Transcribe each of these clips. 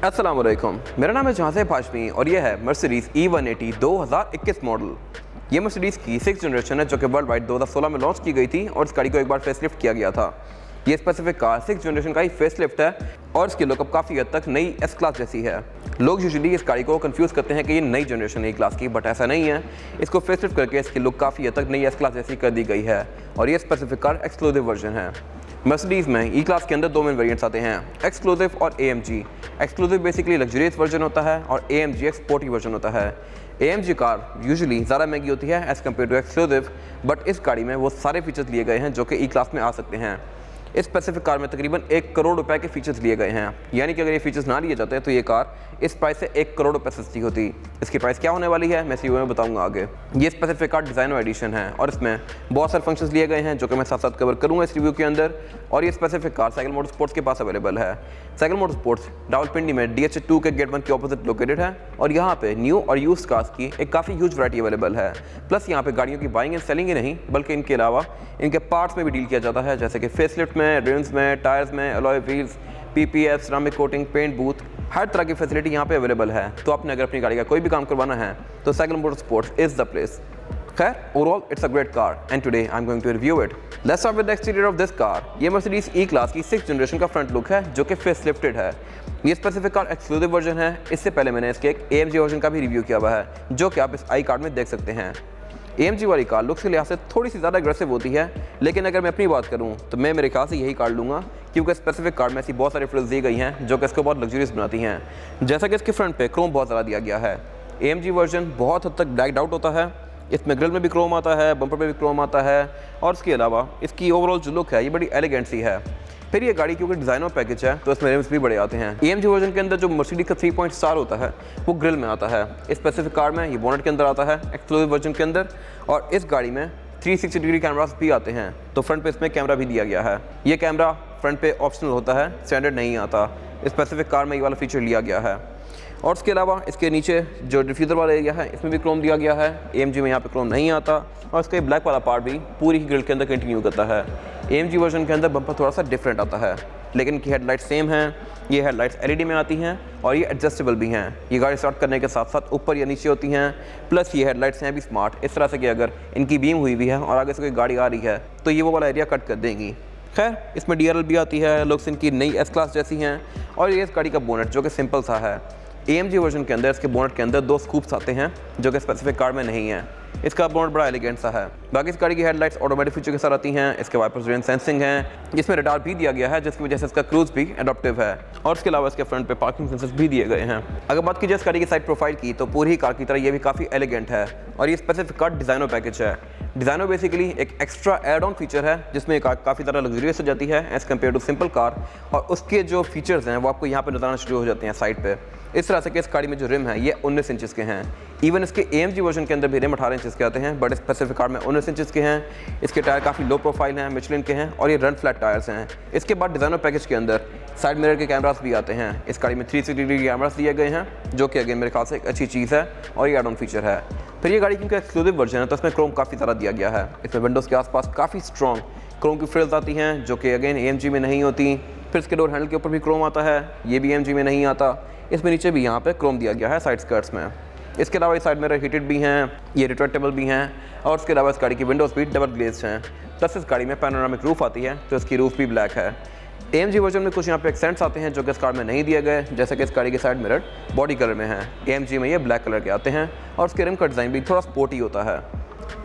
अस्सलाम वालेकुम, मेरा नाम है जहां हाशमी और ये है मर्सिडीज़ E180 2021 मॉडल। ये मर्सिडीज़ की 6th जनरेशन है जो कि वर्ल्ड वाइड 2016 में लॉन्च की गई थी और इस गाड़ी को एक बार फेसलिफ्ट किया गया था। ये स्पेसिफिक कार 6th जनरेशन का ही फेसलिफ्ट है और इसकी लुकअप काफ़ी हद तक नई एस क्लास जैसी है। लोग यूजुअली इस गाड़ी को कंफ्यूज करते हैं कि ये नई जनरेशन है क्लास की, बट ऐसा नहीं है। इसको फेसलिफ्ट करके इसकी लुक काफ़ी हद तक नई एस क्लास जैसी कर दी गई है और ये स्पेसिफिक कार एक्सक्लूसिव वर्जन है। मर्सिडीज़ में ई क्लास के अंदर दो मेन वेरिएंट्स आते हैं, एक्सक्लूसिव और AMG। Exclusive basically luxurious version होता है और AMG एक स्पोर्टी वर्जन होता है। AMG कार यूजुअली ज़्यादा महंगी होती है as compare to exclusive, but इस गाड़ी में वो सारे फीचर्स लिए गए हैं जो कि ई क्लास में आ सकते हैं। इस स्पेसिफिक कार में तकरीबन 1 करोड़ रुपए के फीचर्स लिए गए हैं, यानी कि अगर ये फीचर्स ना लिए जाते तो ये कार इस प्राइस से 1 करोड़ रुपए सस्ती होती। इसकी प्राइस क्या होने वाली है मैं इस वीडियो में बताऊंगा आगे। ये स्पेसिफिक कार डिज़ाइनर एडिशन है और इसमें बहुत सारे फंक्शंस लिए गए हैं जो कि मैं साथ साथ कवर करूंगा इस रिव्यू के अंदर। और ये स्पेसिफिक कार साइकिल मोटरस्पोर्ट्स के पास अवेलेबल है। साइकिल मोटरस्पोर्ट्स रावलपिंडी में DH2 के गेट 1 के ऑपोजिट लोकेटेड है और यहाँ पे न्यू और यूज्ड कार्स की एक काफ़ी ह्यूज वैरायटी अवेलेबल है। प्लस यहाँ पे गाड़ियों की बाइंग एंड सेलिंग ही नहीं बल्कि इनके अलावा इनके पार्ट्स में भी डील किया जाता है, जैसे कि फेसलिफ्ट में, रिम्स में, टायर्स में, alloy wheels, PPF, ceramic coating, paint booth, हर तरह की फैसिलिटी यहाँ पे अवेलेबल है। तो आपने अगर अपनी गाड़ी का कोई भी काम करवाना है तो cycle motorsports is the place. खैर, overall it's a great car and today I am going to review it. Let's start with the exterior of this car. ये मर्सिडीज ई क्लास की 6th जनरेशन का front look है जो कि facelifted है। ये specific car exclusive version है। इससे पहले मैंने इसके एक AMG वर्जन का भी रिव्यू किया हुआ है जो कि आप इस आई कार्ड में देख सकते हैं। AMG वाली कार लुक्स के लिहाज से थोड़ी सी ज़्यादा एग्रेसिव होती है, लेकिन अगर मैं अपनी बात करूं तो मैं मेरे ख्याल से यही कार लूँगा क्योंकि स्पेसिफिक कार में ऐसी बहुत सारी फीचर्स दी गई हैं जो कि इसको बहुत लग्जरियस बनाती हैं। जैसा कि इसके फ्रंट पे क्रोम बहुत ज़्यादा दिया गया है। AMG वर्जन बहुत हद तक ब्लैकड आउट होता है। इसमें ग्रिल में भी क्रोम आता है, बम्पर पे भी क्रोम आता है और इसके अलावा इसकी ओवरऑल जो लुक है ये बड़ी एलिगेंट सी है। फिर ये गाड़ी क्योंकि डिज़ाइनर पैकेज है तो इसमें रिम्स भी बड़े आते हैं। AMG वर्जन के अंदर जो मर्सिडीज का 3 पॉइंट स्टार होता है वो ग्रिल में आता है। इस स्पेसिफिक कार में ये बोनेट के अंदर आता है एक्सक्लूसिव वर्जन के अंदर और इस गाड़ी में 360 डिग्री कैमरास भी आते हैं। तो फ्रंट पे इसमें कैमरा भी दिया गया है। ये कैमरा फ्रंट पे ऑप्शनल होता है, स्टैंडर्ड नहीं आता। इस स्पेसिफिक कार में ये वाला फीचर लिया गया है। और इसके अलावा इसके नीचे जो डिफ्यूज़र वाला एरिया है इसमें भी क्रोम दिया गया है। AMG में यहाँ पे क्रोम नहीं आता और इसका ब्लैक वाला पार्ट भी पूरी ही ग्रिल के अंदर कंटिन्यू करता है। AMG वर्जन के अंदर बम्पर थोड़ा सा डिफरेंट आता है, लेकिन इनकी हेडलाइट सेम हैं। ये हेडलाइट्स LED में आती हैं और ये एडजस्टेबल भी हैं। ये गाड़ी स्टार्ट करने के साथ साथ ऊपर या नीचे होती हैं। प्लस ये हेडलाइट्स हैं भी स्मार्ट, इस तरह से कि अगर इनकी बीम हुई हुई है और आगे से कोई गाड़ी आ रही है तो ये वो वाला एरिया कट कर देंगी। खैर, इसमें DRL भी आती है। लुक्स इनकी नई S क्लास जैसी हैं और ये इस गाड़ी का बोनेट जो कि सिंपल सा है। AMG वर्जन के अंदर इसके बोनेट के अंदर 2 स्कूप्स आते हैं जो कि स्पेसिफिक कार में नहीं है। इसका बोनेट बड़ा एलिगेंट सा है। बाकी इस गाड़ी की हेडलाइट्स ऑटोमेटिक फीचर के साथ आती हैं। इसके वाइपर्स रेन सेंसिंग हैं, जिसमें रडार भी दिया गया है जिसकी वजह से इसका क्रूज भी एडॉप्टिव है और इसके अलावा इसके फ्रंट पे पार्किंग सेंसर्स भी दिए गए हैं। अगर बात की जाए इस गाड़ी की साइड प्रोफाइल की तो पूरी ही कार की तरह ये भी काफ़ी एलिगेंट है और ये स्पेसिफिक कार डिज़ाइनर पैकेज है। डिज़ाइनर बेसिकली एक एक्स्ट्रा एड ऑन फीचर है जिसमें कार काफ़ी ज़्यादा लग्जरियस हो जाती है as compare to simple car और उसके जो फीचर्स हैं वो आपको यहाँ पर नजर आना शुरू हो जाते हैं साइड पे। इस तरह से कि इस गाड़ी में जो रिम है ये 19 इंचेस के हैं। इवन इसके AMG वर्जन के अंदर भी रिम 18 इंचेस के आते हैं, बट स्पेसिफिक कार में 19 इंचेस के हैं। इसके टायर काफ़ी लो प्रोफाइल हैं, मिचलिन के हैं और ये रन फ्लैट टायर्स हैं। इसके बाद डिज़ाइनर पैकेज के अंदर साइड मिरर के कैमरास भी आते हैं। इस गाड़ी में 360 डिग्री कैमरास दिए गए हैं जो कि अगेन मेरे ख्याल से एक अच्छी चीज़ है और ये एड ऑन फीचर है। फिर ये गाड़ी क्योंकि एक्सक्लूसिव वर्जन है तो इसमें क्रोम काफ़ी ज़्यादा दिया गया है। इसमें विंडोज़ के आसपास काफ़ी स्ट्रॉन्ग क्रोम की फ्रिल्स आती हैं जो कि अगेन AMG में नहीं होती। फिर इसके डोर हैंडल के ऊपर भी क्रोम आता है, ये भी AMG में नहीं आता। इसमें नीचे भी यहाँ पे क्रोम दिया गया है साइड स्कर्ट्स में। इसके अलावा इस साइड मिरर हीटेड भी हैं, ये रिट्रैक्टेबल भी हैं और उसके अलावा इस गाड़ी की विंडोज़ भी डबल ग्लेज्ड हैं। प्लस इस गाड़ी में पैनोरामिक रूफ आती है तो इसकी रूफ भी ब्लैक है। AMG वर्जन में कुछ यहाँ पे एक्सेंट्स आते हैं जो कि इस कार में नहीं दिए गए, जैसे कि इस गाड़ी के साइड मिरर बॉडी कलर में है। AMG में ये ब्लैक कलर के आते हैं और उसके रिम का डिज़ाइन भी थोड़ा स्पोर्टी होता है।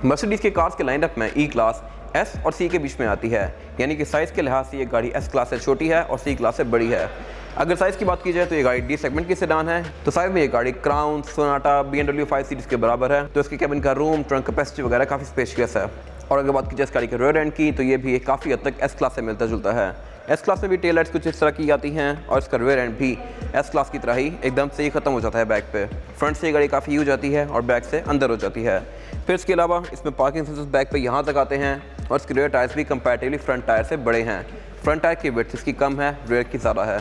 मर्सिडीज़ के कार्स के लाइनअप में ई क्लास S और C के बीच में आती है, यानी कि साइज़ के लिहाज से ये गाड़ी S क्लास से छोटी है और C क्लास से बड़ी है। अगर साइज़ की बात की जाए तो ये गाड़ी D सेगमेंट की सेडान है, तो साइज़ में ये गाड़ी क्राउन, सोनाटा, BMW 5 सीरीज़ के बराबर है। तो इसके कैबिन का रूम, ट्रंक कैपेसिटी वगैरह काफ़ी स्पेशियस है। और अगर बात की जाए इस गाड़ी के रेयर एंड की तो ये भी काफ़ी हद तक S क्लास से मिलता जुलता है। S क्लास में भी टेल लाइट्स कुछ इस तरह की आती हैं और इसका रेयर एंड भी S क्लास की तरह ही एकदम से ही ख़त्म हो जाता है बैक पे। फ्रंट से ये गाड़ी काफ़ी यूज जाती है और बैक से अंदर हो जाती है। फिर इसके अलावा इसमें पार्किंग सेंसर्स बैक पे यहाँ तक आते हैं और इसके रेयर टायर्स भी कंपैरेटिवली फ्रंट टायर से बड़े हैं। फ्रंट टायर की विड्थ इसकी कम है, रेयर की ज़्यादा है।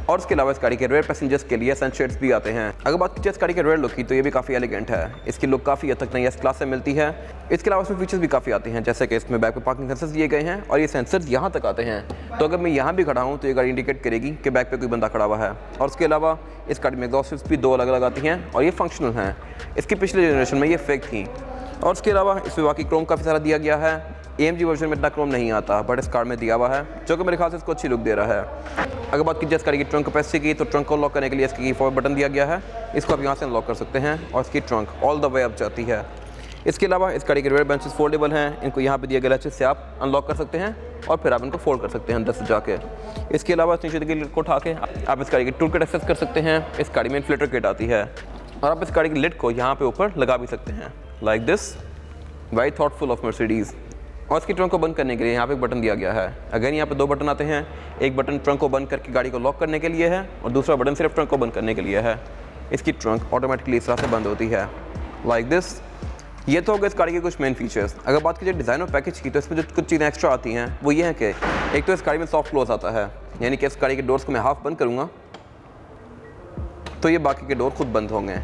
और इसके अलावा इस गाड़ी के रेयर पैसेंजर्स के लिए सनशेड्स भी आते हैं। अगर बात की जाए इस गाड़ी के रेयर लुक की तो ये भी काफ़ी एलिगेंट है। इसकी लुक काफ़ी हद तक नई एस क्लास से मिलती है। इसके अलावा इसमें फीचर्स भी काफ़ी आते हैं, जैसे कि इसमें बैक पे पार्किंग सेंसर्स दिए गए हैं और ये सेंसर्स यहाँ तक आते हैं, तो अगर मैं यहाँ भी खड़ा हूँ तो ये गाड़ी इंडिकेट करेगी कि बैक पे कोई बंदा खड़ा हुआ है। और उसके अलावा इस गाड़ी में एग्जॉस्ट भी 2 अलग अलग आती हैं और ये फंक्शनल हैं। इसकी पिछले जनरेशन में ये फेक थी। और उसके अलावा इसमें बाकी क्रोम काफ़ी सारा दिया गया है। AMG वर्जन में इतना क्रोम नहीं आता, बट इस कार में दिया हुआ है, जो कि मेरे ख्याल से इसको अच्छी लुक दे रहा है। अगर बात की जाए इस गाड़ी की ट्रंक कैपेसिटी की तो ट्रंक को लॉक करने के लिए इसकी की फॉरवर्ड बटन दिया गया है। इसको आप यहाँ से अनलॉक कर सकते हैं और इसकी trunk all the way up जाती है। इसके अलावा इस गाड़ी के रेयर बेंचेस फोल्डेबल हैं, इनको यहाँ पे दिए गए लैचेस से आप अनलॉक कर सकते हैं और फिर आप इनको फोल्ड कर सकते हैं अंदर से जाके। इसके अलावा इस नीचे के लिड को उठा के आप इस गाड़ी की टूल किट एक्सेस कर सकते हैं। इस गाड़ी में इन्फ्लेटर किट आती है और आप इस गाड़ी की लिड को यहाँ पे ऊपर लगा भी सकते हैं, like this. Very thoughtful of Mercedes. और इसकी ट्रंक को बंद करने के लिए यहाँ पे एक बटन दिया गया है। अगेन यहाँ पे 2 बटन आते हैं, एक बटन ट्रंक को बंद करके गाड़ी को लॉक करने के लिए है और दूसरा बटन सिर्फ ट्रंक को बंद करने के लिए है। इसकी ट्रंक ऑटोमेटिकली इस तरह से बंद होती है, लाइक दिस। ये तो हो गए इस गाड़ी के कुछ मेन फीचर्स। अगर बात कीजिए डिज़ाइन और पैकेज की तो इसमें जो कुछ चीज़ें एक्स्ट्रा आती हैं वो ये है कि एक तो इस गाड़ी में सॉफ्ट क्लोज आता है, यानी कि इस गाड़ी के डोर्स को मैं हाफ बंद करूँगा तो ये बाकी के डोर खुद बंद होंगे।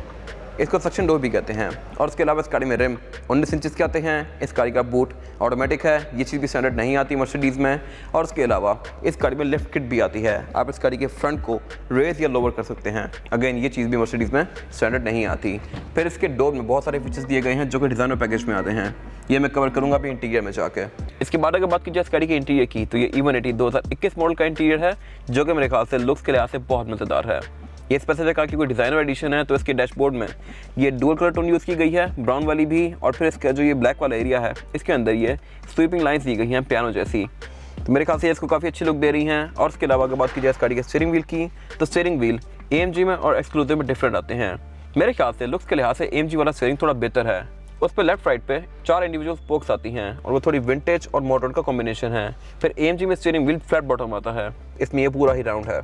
इसको सक्शन डोर भी कहते हैं। और उसके अलावा इस गाड़ी में रिम 19 इंचेस के आते हैं। इस गाड़ी का बूट ऑटोमेटिक है, ये चीज़ भी स्टैंडर्ड नहीं आती मर्सिडीज़ में। और उसके अलावा इस गाड़ी में लिफ्ट किट भी आती है, आप इस गाड़ी के फ्रंट को रेज या लोअर कर सकते हैं। अगेन ये चीज़ भी मर्सिडीज़ में स्टैंडर्ड नहीं आती। फिर इसके डोर में बहुत सारे फीचर्स दिए गए हैं जो कि डिज़ाइन और पैकेज में आते हैं, ये मैं कवर करूँगा अभी इंटीरियर में जाके। इसके बाद अगर बात की जाए इस गाड़ी के इंटीरियर की तो ये E180 2021 मॉडल का इंटीरियर है, जो कि मेरे ख्याल से लुक्स के लिहाज से बहुत मज़ेदार है। ये स्पेसिफिक कार की कोई डिज़ाइनर एडिशन है, तो इसके डैशबोर्ड में ये डुअल कलर टोन यूज़ की गई है, ब्राउन वाली भी, और फिर इसका जो ये ब्लैक वाला एरिया है इसके अंदर ये स्वीपिंग लाइंस दी गई हैं पियानो जैसी, तो मेरे ख्याल से इसको काफ़ी अच्छी लुक दे रही हैं। और उसके अलावा अगर बात की जाए इस गाड़ी के स्टीयरिंग व्हील की तो स्टीयरिंग व्हील AMG में और एक्सक्लूसिव में डिफरेंट आते हैं। मेरे ख्याल से लुक्स के लिहाज से AMG वाला स्टीयरिंग थोड़ा बेहतर है। उस पर लेफ्ट राइट पे 4 इंडिविजुअल स्पोक्स आती हैं और वो थोड़ी विंटेज और मॉडर्न का कॉम्बिनेशन है। फिर AMG में स्टीयरिंग व्हील फ्लैट बॉटम आता है, इसमें ये पूरा ही राउंड है।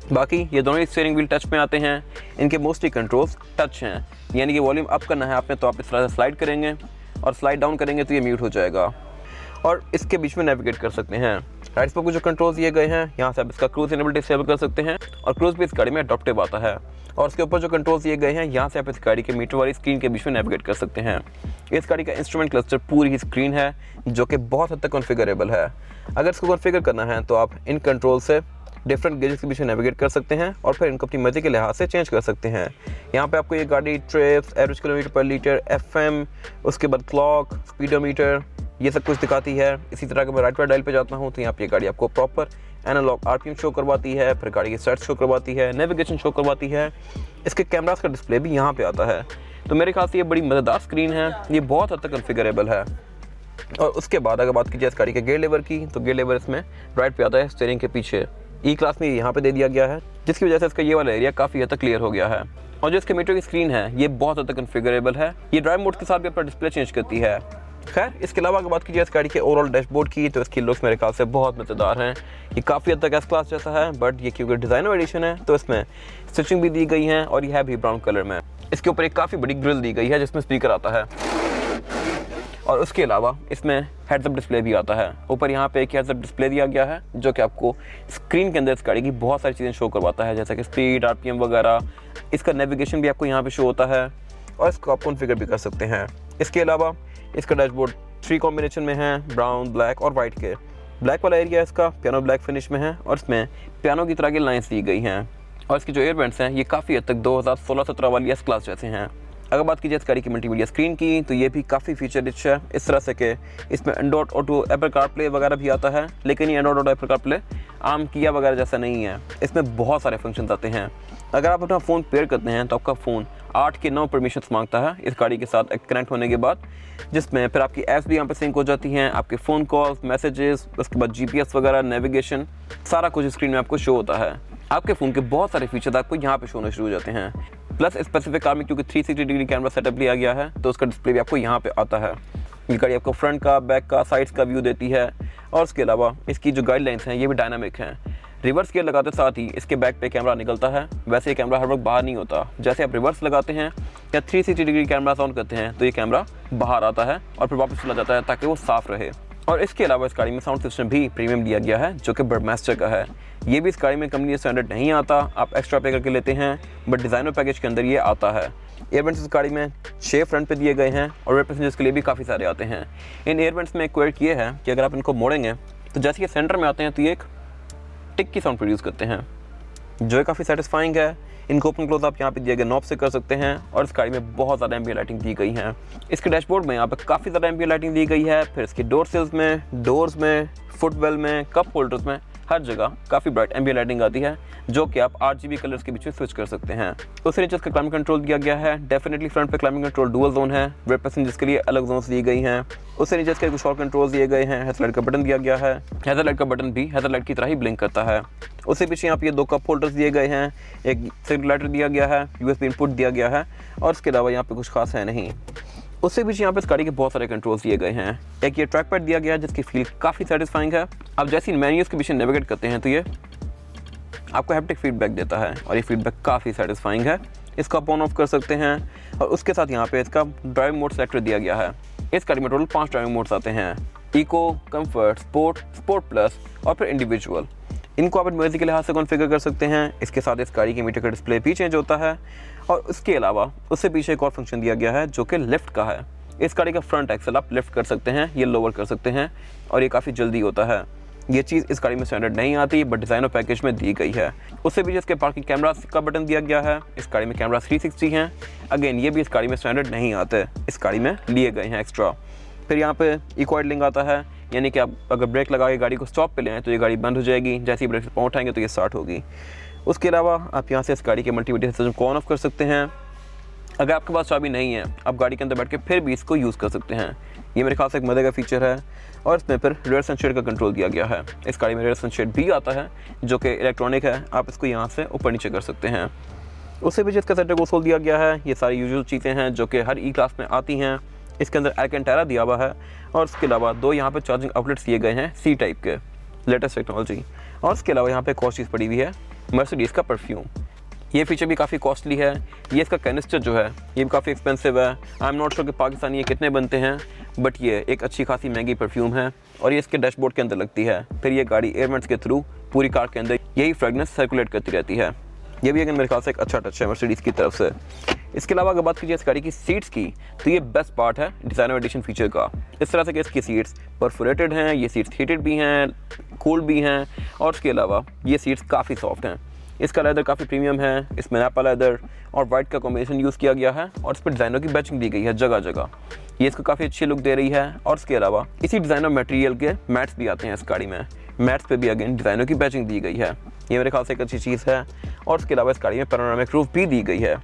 बाकी ये दोनों ही स्टीयरिंग व्हील टच में आते हैं। इनके मोस्टली कंट्रोल्स टच हैं, यानी कि वॉल्यूम अप करना है आपने तो आप इस तरह से स्लाइड करेंगे और स्लाइड डाउन करेंगे तो ये म्यूट हो जाएगा। और इसके बीच में नेविगेट कर सकते हैं। राइट पर कुछ जो कंट्रोल्स दिए गए हैं, यहाँ से आप इसका क्रूज इनेबल डिसेबल कर सकते हैं और क्रूज भी इस गाड़ी में अडॉप्टिव आता है। और उसके ऊपर जो कंट्रोल्स दिए गए हैं, यहाँ से आप इस गाड़ी के मीटर वाली स्क्रीन के बीच में नेविगेट कर सकते हैं। इस गाड़ी का इंस्ट्रूमेंट क्लस्टर पूरी ही स्क्रीन है, जो कि बहुत हद तक कॉन्फ़िगरेबल है। अगर इसको कॉन्फ़िगर करना है तो आप इन कंट्रोल से डिफरेंट गेजेस के बीच में नेविगेट कर सकते हैं और फिर इनको अपनी मर्जी के लिहाज से चेंज कर सकते हैं। यहाँ पे आपको ये गाड़ी ट्रिप्स, एवरेज किलोमीटर पर लीटर, FM, उसके बाद क्लॉक, स्पीडोमीटर, ये सब कुछ दिखाती है। इसी तरह अगर मैं राइट पर डायल पे जाता हूँ तो यहाँ पे ये गाड़ी आपको प्रॉपर एनालॉग RPM शो करवाती है, फिर गाड़ी की स्टार्ट शो करवाती है, नेविगेशन शो करवाती है। इसके कैमरास का डिस्प्ले भी यहाँ पे आता है, तो मेरे ख्याल से ये बड़ी मज़ेदार स्क्रीन है, ये बहुत हद तक कॉन्फ़िगरेबल है। और उसके बाद अगर बात की जाए इस गाड़ी के गियर लेवर की तो गियर लेवर इसमें राइट पे आता है स्टीयरिंग के पीछे। E क्लास में यहाँ पे दे दिया गया है, जिसकी वजह से इसका ये वाला एरिया काफ़ी हद तक क्लियर हो गया है। और जो इसके मीटर की स्क्रीन है ये बहुत हद तक कॉन्फ़िगरेबल है, ये ड्राइव मोड के साथ भी अपना डिस्प्ले चेंज करती है। खैर इसके अलावा अगर बात की जाए इस गाड़ी के ओवरऑल डैशबोर्ड की तो इसकी लुक्स मेरे ख्याल से बहुत मज़ेदार हैं। ये काफ़ी हद तक एस क्लास जैसा है, बट ये क्योंकि डिज़ाइनर एडिशन है तो इसमें स्टिचिंग भी दी गई है और ये है भी ब्राउन कलर में। इसके ऊपर एक काफ़ी बड़ी ग्रिल दी गई है जिसमें स्पीकर आता है और उसके अलावा इसमें हेड्स अप डिस्प्ले भी आता है। ऊपर यहाँ पे एक हेड्स अप डिस्प्ले दिया गया है जो कि आपको स्क्रीन के अंदर इस गाड़ी की बहुत सारी चीज़ें शो करवाता है, जैसे कि स्पीड, RPM वगैरह। इसका नेविगेशन भी आपको यहाँ पे शो होता है और इसको आप कॉन्फ़िगर भी कर सकते हैं। इसके अलावा इसका डैशबोर्ड 3 कॉम्बिनेशन में है, ब्राउन, ब्लैक और वाइट के। ब्लैक वाला एरिया इसका पियानो ब्लैक फिनिश में है और इसमें पियानो की तरह की लाइन्स दी गई हैं। और इसके जो एयर वेंट्स हैं ये काफ़ी हद तक 2016-17 वाली एस क्लास जैसे हैं। अगर बात की जाए इस गाड़ी की मल्टीमीडिया स्क्रीन की तो ये भी काफ़ी फीचर रिच है, इस तरह से कि इसमें एंड्रॉइड ऑटो, एप्पल कारप्ले वगैरह भी आता है, लेकिन ये एंड्रॉइड ऑटो, एप्पल कारप्ले आम किया वगैरह जैसा नहीं है। इसमें बहुत सारे फंक्शंस आते हैं। अगर आप अपना फ़ोन पेयर करते हैं तो आपका फ़ोन 8 के 9 परमिशंस मांगता है इस गाड़ी के साथ कनेक्ट होने के बाद, जिसमें फिर आपकी ऐप्स भी यहाँ पर सिंक हो जाती हैं, आपके फ़ोन कॉल्स, मैसेजेस, उसके बाद GPS वगैरह, नेविगेशन, सारा कुछ स्क्रीन में आपको शो होता है। आपके फ़ोन के बहुत सारे फीचर्स आपको यहाँ पे शो होने शुरू हो जाते हैं। प्लस स्पेसिफिक कार में क्योंकि 360 डिग्री कैमरा सेटअप लिया गया है तो उसका डिस्प्ले भी आपको यहाँ पे आता है। ये गाड़ी आपको फ्रंट का, बैक का, साइड्स का व्यू देती है और उसके अलावा इसकी जो गाइडलाइंस हैं ये भी डायनामिक हैं। रिवर्स गियर लगाते साथ ही इसके बैक पे कैमरा निकलता है, वैसे ये कैमरा हर वक्त बाहर नहीं होता। जैसे आप रिवर्स लगाते हैं या 360 डिग्री कैमरा ऑन करते हैं तो ये कैमरा बाहर आता है और फिर वापस चला जाता है ताकि वो साफ़ रहे। और इसके अलावा इस गाड़ी में साउंड सिस्टम भी प्रीमियम दिया गया है जो कि बर्डमास्टर का है। ये भी इस गाड़ी में कंपनी स्टैंडर्ड नहीं आता, आप एक्स्ट्रा पे करके लेते हैं, बट डिज़ाइनर पैकेज के अंदर ये आता है। एयरवेंट्स इस गाड़ी में 6 फ्रंट पे दिए गए हैं और रेयर पैसेंजर्स के लिए भी काफ़ी सारे आते हैं। इन एयरवेंट्स में एक क्वेट ये है कि अगर आप इनको मोड़ेंगे तो जैसे ये सेंटर में आते हैं तो ये एक टिक की साउंड प्रोड्यूस करते हैं जो काफ़ी सेटिस्फाइंग है। इनको ओपन क्लोज आप यहाँ पे दिए गए नॉब से कर सकते हैं और इस गाड़ी में बहुत ज़्यादा एम्बिएंट लाइटिंग दी गई है। इसके डैशबोर्ड में यहाँ पे काफ़ी ज़्यादा एम्बिएंट लाइटिंग दी गई है। फिर इसके डोर सिल्स में, डोर्स में, फुटवेल में, कप होल्डर्स में, हर जगह काफ़ी ब्राइट एम्बिएंट लाइटिंग आती है जो कि आप RGB कलर्स के बीच में स्विच कर सकते हैं। उससे नीचे इसका क्लाइमेट कंट्रोल दिया गया है। डेफिनेटली फ्रंट पे क्लाइमेट कंट्रोल डुअल जोन है, रेयर पैसेंजर्स के लिए अलग जोन्स दी गई हैं। उससे नीचे इसके कुछ और कंट्रोल्स दिए गए हैं। हेडलाइट का बटन दिया गया है, हेडलाइट का बटन भी हेडलाइट की तरह ही ब्लिंक करता है। उससे पीछे यहाँ पे 2 कप होल्डर्स दिए गए हैं, एक सिगरेट लाइटर दिया गया है, USB इनपुट दिया गया है और इसके अलावा यहाँ पे कुछ खास है नहीं। उससे पीछे यहाँ पे इस गाड़ी के बहुत सारे कंट्रोल्स दिए गए हैं। एक ये ट्रैक पैड दिया गया है जिसकी फील काफ़ी सेटिस्फाइंग है। आप जैसे इन मेन्यूज़ के पीछे नेविगेट करते हैं तो ये आपको हैप्टिक फीडबैक देता है और ये फीडबैक काफ़ी सेटिस्फाइंग है। इसको आप ऑन ऑफ कर सकते हैं और उसके साथ यहाँ पे इसका ड्राइविंग मोड सेलेक्टर दिया गया है। इस गाड़ी में टोटल 5 ड्राइविंग मोड्स आते हैं, eco, comfort, sport, sport plus और फिर इंडिविजुअल। इनको आप म्यूजिक के लिहाज से कॉन्फ़िगर कर सकते हैं। इसके साथ इस गाड़ी के मीटर का डिस्प्ले भी चेंज होता है और उसके अलावा उससे पीछे एक और फंक्शन दिया गया है जो कि लिफ्ट का है। इस गाड़ी का फ्रंट एक्सल आप लिफ्ट कर सकते हैं, ये लोअर कर सकते हैं और ये काफ़ी जल्दी होता है। ये चीज़ इस गाड़ी में स्टैंडर्ड नहीं आती बट डिज़ाइनर पैकेज में दी गई है। उससे भी इसके पार्किंग कैमरा का बटन दिया गया है। इस गाड़ी में कैमरा 360 हैं। अगेन ये भी इस गाड़ी में स्टैंडर्ड नहीं आते, इस गाड़ी में लिए गए हैं एक्स्ट्रा। फिर यहाँ पे इको आइडलिंग आता है, यानी कि आप अगर ब्रेक लगा के गाड़ी को स्टॉप पे लें तो ये गाड़ी बंद हो जाएगी, जैसे ही ब्रेक से पाँव उठाएंगे तो ये स्टार्ट होगी। उसके अलावा आप यहाँ से इस गाड़ी के मल्टीमीडिया सिस्टम को ऑन ऑफ कर सकते हैं। अगर आपके पास चाबी नहीं है आप गाड़ी के अंदर बैठ के फिर भी इसको यूज़ कर सकते हैं। ये मेरे ख्याल से एक मज़े का फीचर है। और इसमें फिर रेयर सनशेड का कंट्रोल दिया गया है। इस गाड़ी में रेयर सनशेड भी आता है जो कि इलेक्ट्रॉनिक है, आप इसको यहाँ से ऊपर नीचे कर सकते हैं। उससे भी इसका सेंटर कंसोल दिया गया है। ये सारी यूजुअल चीज़ें हैं जो कि हर क्लास में आती हैं। इसके अंदर एल्केंटारा दिया हुआ है और इसके अलावा 2 यहाँ पे चार्जिंग आउटलेट्स दिए गए हैं C टाइप के, लेटेस्ट टेक्नोलॉजी। और इसके अलावा यहाँ पे एक और चीज़ पड़ी हुई है, मर्सिडीज़ का परफ्यूम। ये फीचर भी काफ़ी कॉस्टली है। ये इसका कैनिस्टर जो है ये भी काफ़ी एक्सपेंसिव है। आई एम नॉट श्योर कि पाकिस्तानी ये कितने बनते हैं, बट ये एक अच्छी खासी महंगी परफ्यूम है और ये इसके डैशबोर्ड के अंदर लगती है। फिर ये गाड़ी एयरवेंट्स के थ्रू पूरी कार के अंदर यही फ्रेगनेंस सर्कुलेट करती रहती है। ये भी अगर मेरे ख्याल से एक अच्छा टच है मर्सिडीज़ की तरफ से। इसके अलावा अगर बात कीजिए इस गाड़ी की सीट्स की तो ये बेस्ट पार्ट है डिज़ाइनर एडिशन फीचर का। इस तरह से कि इसकी सीट्स परफोरेटेड हैं, ये सीट्स हीटेड भी हैं, कूल्ड भी हैं और उसके अलावा ये सीट्स काफ़ी सॉफ्ट हैं। इसका लेदर काफ़ी प्रीमियम है। इसमें नैपा लेदर और वाइट का कॉम्बिनेशन यूज़ किया गया है और इस पर डिज़ाइनर की बैचिंग दी गई है जगह जगह। ये इसको काफ़ी अच्छी लुक दे रही है। और इसके अलावा इसी डिज़ाइनर मटेरियल के मैट्स भी आते हैं इस गाड़ी में। मैट्स पे भी अगेन डिज़ाइनर की बैचिंग दी गई है। ये मेरे ख्याल से एक अच्छी चीज़ है। और इसके अलावा इस गाड़ी में पैनोरामिक रूफ भी दी गई है।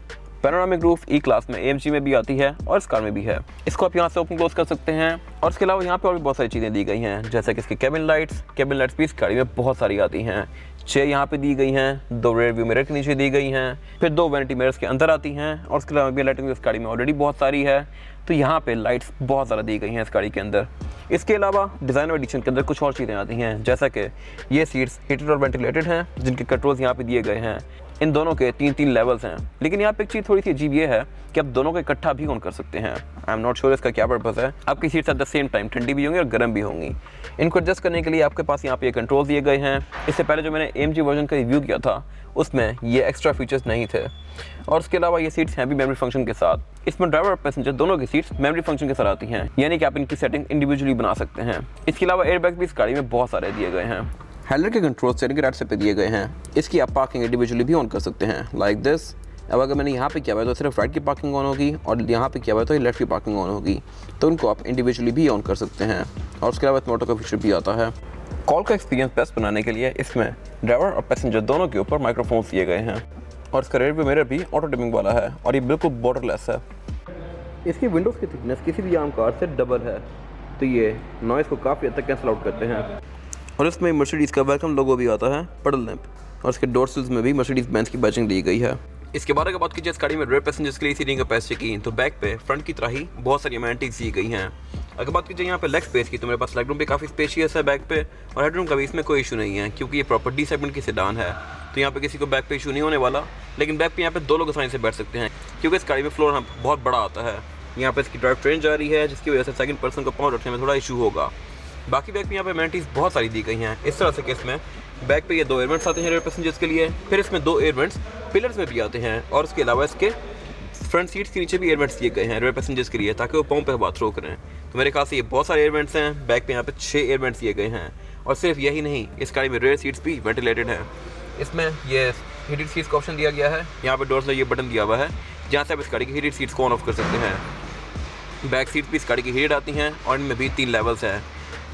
पैनोरामिक रूफ E क्लास में AMG में भी आती है और इस कार में भी है। इसको आप यहाँ से ओपन क्लोज कर सकते हैं। और इसके अलावा यहाँ पे और भी बहुत सारी चीज़ें दी गई हैं, जैसे कि इसकी केबिन लाइट्स भी इस गाड़ी में बहुत सारी आती हैं। 6 यहाँ पे दी गई हैं, 2 रेयर व्यू मिरर के नीचे दी गई हैं, फिर 2 वैनिटी मिरर्स के अंदर आती हैं और उसके अलावा भी लाइटिंग इस गाड़ी में ऑलरेडी बहुत सारी है, तो यहाँ पे लाइट्स बहुत ज़्यादा दी गई हैं इस गाड़ी के अंदर। इसके अलावा डिज़ाइनर एडिशन के अंदर कुछ और चीज़ें आती हैं, जैसा कि ये सीट्स हीटेड और वेंटिलेटेड हैं जिनके कंट्रोल्स यहाँ पे दिए गए हैं। इन दोनों के 3-3 लेवल्स हैं, लेकिन यहाँ पे एक चीज़ थोड़ी सी अजीब ये है कि आप दोनों को इकट्ठा भी ऑन कर सकते हैं। आई एम नॉट श्योर इसका क्या पर्पस है। आपकी seats at the same time ठंडी भी होंगी और गर्म भी होंगी। इनको एडजस्ट करने के लिए आपके पास यहाँ पे ये कंट्रोल दिए गए हैं। इससे पहले जो मैंने AMG वर्जन का रिव्यू किया था उसमें ये एक्स्ट्रा फीचर्स नहीं थे। और उसके अलावा ये सीट्स हैं भी मेमोरी फंक्शन के साथ। इसमें ड्राइवर और पैसेंजर दोनों की सीट्स मेमोरी फंक्शन के साथ आती हैं, यानी कि आप इनकी सेटिंग इंडिविजुअली बना सकते हैं। इसके अलावा एयरबैग भी इस गाड़ी में बहुत सारे दिए गए हैं। हैंडल के कंट्रोल स्टीयरिंग के राइट साइड पे दिए गए हैं। इसकी आप पार्किंग इंडिविजुअली भी ऑन कर सकते हैं, लाइक दिस। अब अगर मैंने यहाँ पे किया हुआ है तो सिर्फ राइट की पार्किंग ऑन होगी और यहाँ पे किया हुआ है तो लेफ्ट की पार्किंग ऑन होगी, तो उनको आप इंडिविजुअली भी ऑन कर सकते हैं। और उसके अलावा इसमें ऑटो का फीचर भी आता है। कॉल का एक्सपीरियंस बेस्ट बनाने के लिए इसमें ड्राइवर और पैसेंजर दोनों के ऊपर माइक्रोफोन्स दिए गए हैं और इसका रेयर व्यू मिरर भी ऑटो डिमिंग वाला है और ये बिल्कुल बॉर्डरलेस है। इसकी विंडोज़ की थिकनेस किसी भी आम कार से डबल है, तो ये नॉइज़ को काफ़ी हद तक कैंसिल आउट करते हैं। और इसमें मर्सिडीज़ का वेलकम लोगो भी आता है, पडल लैंप, और इसके डोर सिल्स में भी मर्सिडीज़ बेंज की बैचिंग दी गई है। इसके बारे में बात कीजिए इस गाड़ी में रेयर पैसेंजर्स के लिए सीटिंग कैपेसिटी की, तो बैक पे फ्रंट की तरह ही बहुत सारी अमेनिटीज़ दी गई हैं। अगर बात कीजिए यहाँ पे लेग स्पेस की, तो मेरे पास लेग रूम भी काफ़ी स्पेशियस है बैक पे, और हेड रूम का भी इसमें कोई इशू नहीं है क्योंकि ये प्रॉपर D सेगमेंट की सेडान है, तो यहाँ पे किसी को बैक पे इशू नहीं होने वाला। लेकिन बैक पे यहाँ पे 2 लोग आसानी से बैठ सकते हैं क्योंकि इस गाड़ी में फ्लोर बहुत बड़ा आता है। यहाँ पे इसकी ड्राइव ट्रेन जा रही है जिसकी वजह से सेकंड पर्सन को पाँव रखने में थोड़ा इशू होगा। बाकी बैग पे यहाँ पे एमेनिटीज़ बहुत सारी दी गई हैं। इस तरह से कि इसमें बैग पे ये 2 एयर वेंट्स आते हैं रेयर पैसेंजर्स के लिए, फिर इसमें 2 एयर वेंट्स पिलर्स में भी आते हैं, और उसके अलावा इसके फ्रंट सीट्स के नीचे भी एयर वेंट्स दिए गए हैं रेयर पैसेंजर्स के लिए, ताकि वो पाँव पे हवा थ्रो करें। तो मेरे ख्याल से ये बहुत सारे एयर वेंट्स हैं। बैग पे यहाँ पे 6 एयर वेंट्स दिए गए हैं, और सिर्फ यही नहीं, इस गाड़ी में रेयर सीट्स भी वेंटिलेटेड हैं। इसमें ये हीटेड सीट्स का ऑप्शन दिया गया है। यहाँ पे डोर्स में ये बटन दिया हुआ है जहाँ से आप इस गाड़ी की हीटेड सीट्स को ऑन ऑफ कर सकते हैं। बैक सीट्स भी इस गाड़ी की हीटेड आती हैं, और इनमें भी 3 लेवल्स हैं।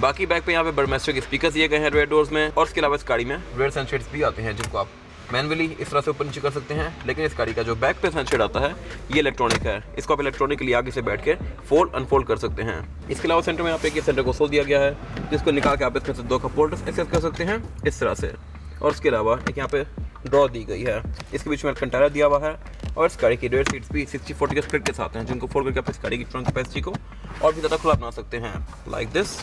बाकी बैग पे यहाँ पे बर्डमास्टर के स्पीकर दिए गए हैं रेयर डोर्स में, और उसके अलावा इस गाड़ी में रेयर सनशेड्स भी आते हैं जिनको आप मैनुअली इस तरह से ऊपर नीचे कर सकते हैं। लेकिन इस गाड़ी का जो बैक पे सनशेड आता है ये इलेक्ट्रॉनिक है। इसको आप इलेक्ट्रॉनिकली आगे से बैठ के फोल्ड अनफोल्ड कर सकते हैं। इसके अलावा सेंटर में यहाँ पे एक सेंटर कंसोल दिया गया है जिसको निकाल के आप इसमें से 2 कप होल्डर्स एक्सेस कर सकते हैं इस तरह से, और उसके अलावा एक यहाँ पे ड्रॉ दी गई है। इसके बीच में कंटेनर दिया हुआ है, और इस गाड़ी की रेयर सीट्स भी 60-40 के स्प्लिट के साथ हैं, जिनको फोल्ड करके आप इस गाड़ी की ट्रंक कैपेसिटी को और भी ज़्यादा खुला बना सकते हैं लाइक दिस।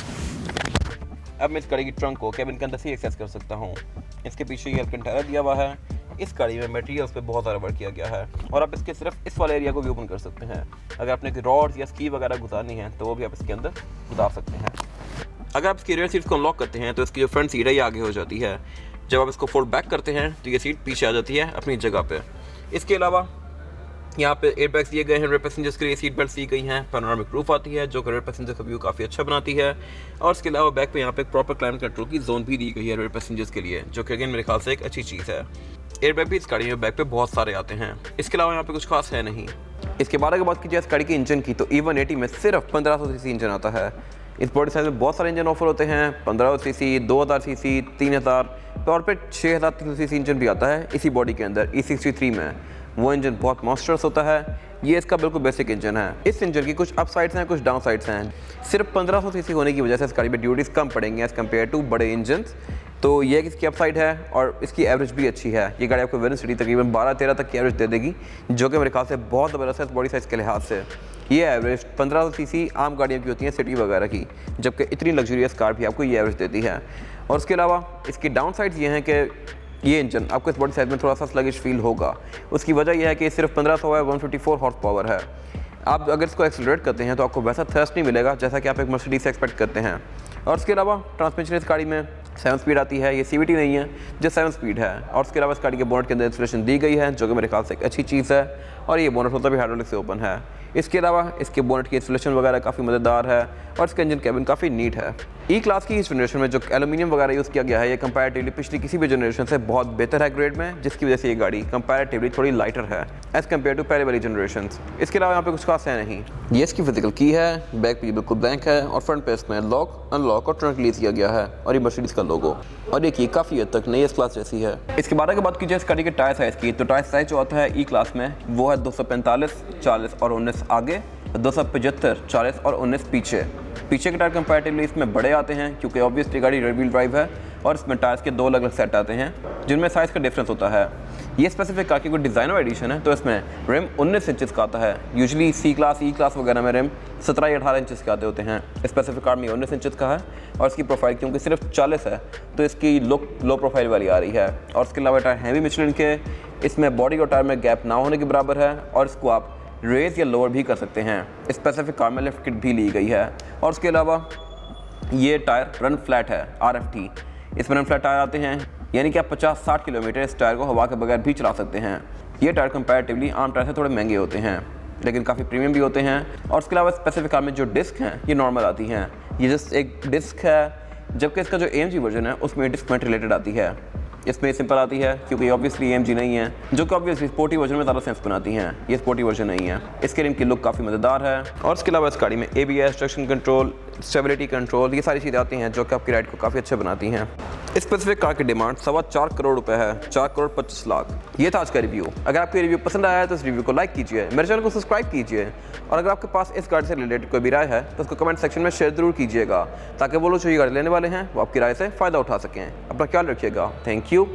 अब मैं इस गाड़ी की ट्रंक को केबिन के अंदर से एक्सेस कर सकता हूँ। इसके पीछे ये कंटेनर दिया हुआ है। इस गाड़ी में मटेरियल्स पे बहुत सारा वर्क किया गया है, और आप इसके सिर्फ इस वाले एरिया को भी ओपन कर सकते हैं। अगर आपने रॉड्स या स्की वगैरह गुजारनी है तो वो भी आप इसके अंदर गुजार सकते हैं। अगर आप इसकी रेयर सीट्स को अनलॉक करते हैं तो इसकी जो फ्रंट सीट है ये आगे हो जाती है। जब आप इसको फोल्ड बैक करते हैं तो ये सीट पीछे आ जाती है अपनी जगह पे। इसके अलावा यहाँ पे एयर बैग्स दिए गए हैं रेयर पैसेंजर्स के लिए, सीट बेल्ट दी गई हैं, पैनोरामिक रूफ आती है जो रेयर पैसेंजर का व्यू काफ़ी अच्छा बनाती है, और इसके अलावा बैक पे यहाँ पे प्रॉपर क्लाइमेट कंट्रोल की जोन भी दी गई है रेयर पैसेंजर्स के लिए, जो कि अगेन मेरे ख्याल से एक अच्छी चीज़ है। एयर बैग भी इस गाड़ी में बैक पे बहुत सारे आते हैं। इसके अलावा यहाँ पे कुछ खास है नहीं। इसके बाद अगर बात की जाए इस गाड़ी के इंजन की, तो E180 में सिर्फ 1500 सीसी इंजन आता है। इस बॉडी साइज में बहुत सारे इंजन ऑफर होते हैं, 1500 सीसी, 2000 सीसी, 3000, और फिर 6300 सीसी इंजन भी आता है इसी बॉडी के अंदर E63 में। वो इंजन बहुत मॉन्स्टर्स होता है। ये इसका बिल्कुल बेसिक इंजन है। इस इंजन की कुछ अप साइड्स हैं, कुछ डाउन साइड्स हैं। सिर्फ 1500 सीसी होने की वजह से इस गाड़ी में ड्यूटीज़ कम पड़ेंगे एज़ कम्पेयर टू बड़े इंजन। तो ये इसकी अप साइड है, और इसकी एवरेज भी अच्छी है। ये गाड़ी आपको वेरिएंट सिटी तकरीबन 12-13 तक की एवरेज दे देगी, जो कि मेरे ख्याल से बहुत ज़बरदस्त है बॉडी साइज़ के लिहाज से। ये एवरेज 1500 सीसी आम गाड़ियों की होती हैं सिटी वगैरह की, जबकि इतनी लग्जरियस कार भी आपको ये एवरेज देती है। और उसके अलावा इसकी डाउन साइड्स ये हैं कि ये इंजन आपको इस बॉडी साइज में थोड़ा सा स्लगिश फील होगा। उसकी वजह यह है कि सिर्फ 1500 है, 154 हॉर्स पावर है। आप अगर इसको एक्सेलरेट करते हैं तो आपको वैसा थ्रस्ट नहीं मिलेगा जैसा कि आप एक मर्सिडीज से एक्सपेक्ट करते हैं। और उसके अलावा ट्रांसमिशन इस गाड़ी में 7 स्पीड आती है, ये CVT नहीं है जो 7 स्पीड है। और उसके अलावा इस गाड़ी के बोनट के अंदर इंस्टॉलेशन दी गई है, जो कि मेरे ख्याल से एक अच्छी चीज़ है, और ये बोनट होता भी हाइड्रोलिक से ओपन है। इसके अलावा इसके बोनट की इंस्टॉलेशन वगैरह काफ़ी मज़ेदार है, और इसका इंजन कैबिन काफ़ी नीट है। ई क्लास की इस जनरेशन में जो एल्यूमिनियम वगैरह यूज़ किया गया है, ये कंपैरेटिवली पिछली किसी भी जनरेशन से बहुत बेहतर है ग्रेड में, जिसकी वजह से ये गाड़ी कंपैरेटिवली थोड़ी लाइटर है एज़ कम्पेयर टू पहले वाली जनरेशन। इसके अलावा यहाँ पे कुछ खास है नहीं। ये इसकी फिजिकल की है, बैक पे बिल्कुल ब्लैंक है, और फ्रंट पे इसमें लॉक, अनलॉक और ट्रंक रिलीज किया गया है, और ये मर्सिडीज का लोगो, और ये की काफ़ी हद तक नई एस क्लास जैसी है। इसके बाद अगर बात की जाए इस गाड़ी के टायर साइज़ की, तो टायर साइज़ जो आता है ई क्लास में वो है 245, 40 और 19 आगे, 275, 40 और 19 पीछे। पीछे के टायर कंपैरेटिवली इसमें बड़े आते हैं, क्योंकि ऑब्वियसली गाड़ी रेयर व्हील ड्राइव है, और इसमें टायर्स के 2 अलग अलग सेट आते हैं जिनमें साइज़ का डिफरेंस होता है। ये स्पेसिफिक कार की कोई डिज़ाइनर एडिशन है, तो इसमें रिम 19 इंचज़ का आता है। यूजुअली सी क्लास, ई क्लास वगैरह में रिम 17 या 18 इंचज़ के आते होते हैं। स्पेसिफिक कार में 19 इंचज़ का है, और इसकी प्रोफाइल क्योंकि सिर्फ 40 है तो इसकी लुक लो प्रोफाइल वाली आ रही है। और उसके अलावा टायर हैं भी मिशलिन के, इसमें बॉडी और टायर में गैप ना होने के बराबर है, और इसको आप रेज या लोअर भी कर सकते हैं। स्पेसिफिक कार में लिफ्ट किट भी ली गई है। और उसके अलावा ये टायर रन फ्लैट है, RFT। इसमें रन फ्लैट टायर आते हैं, यानी कि आप 50-60 किलोमीटर इस टायर को हवा के बगैर भी चला सकते हैं। ये टायर कंपैरेटिवली आम टायर से थोड़े महंगे होते हैं, लेकिन काफ़ी प्रीमियम भी होते हैं। और उसके अलावा स्पेसिफिक कार में जो डिस्क हैं ये नॉर्मल आती हैं, ये जस्ट एक डिस्क है, जबकि इसका जो AMG वर्जन है उसमें डिस्क में रिलेटेड आती है। इसमें सिंपल आती है क्योंकि ऑब्वियसली AMG नहीं है, जो कि ऑब्वियसली स्पोर्टी वर्जन में ज़्यादा सेंस बनाती हैं। ये स्पोर्टी वर्जन नहीं है। इसके रिम की लुक काफ़ी मज़ेदार है। और इसके अलावा इस गाड़ी में ABS, traction control, stability control, ये सारी चीज़ें आती हैं जो कि आपकी राइड को काफ़ी अच्छे बनाती हैं। इस स्पेसिफिक कार की डिमांड 4.25 करोड़ रुपए है, 4.25 लाख। ये था आज का रिव्यू। अगर आपको रिव्यू पसंद आया है तो इस रिव्यू को लाइक कीजिए, मेरे चैनल को सब्सक्राइब कीजिए, और अगर आपके पास इस गाड़ी से रिलेटेड कोई भी राय है तो उसको कमेंट सेक्शन में शेयर जरूर कीजिएगा, ताकि वो लोग जो ये गाड़ी लेने वाले हैं वो आपकी राय से फ़ायदा उठा सकें। अपना ख्याल रखिएगा। Thank you.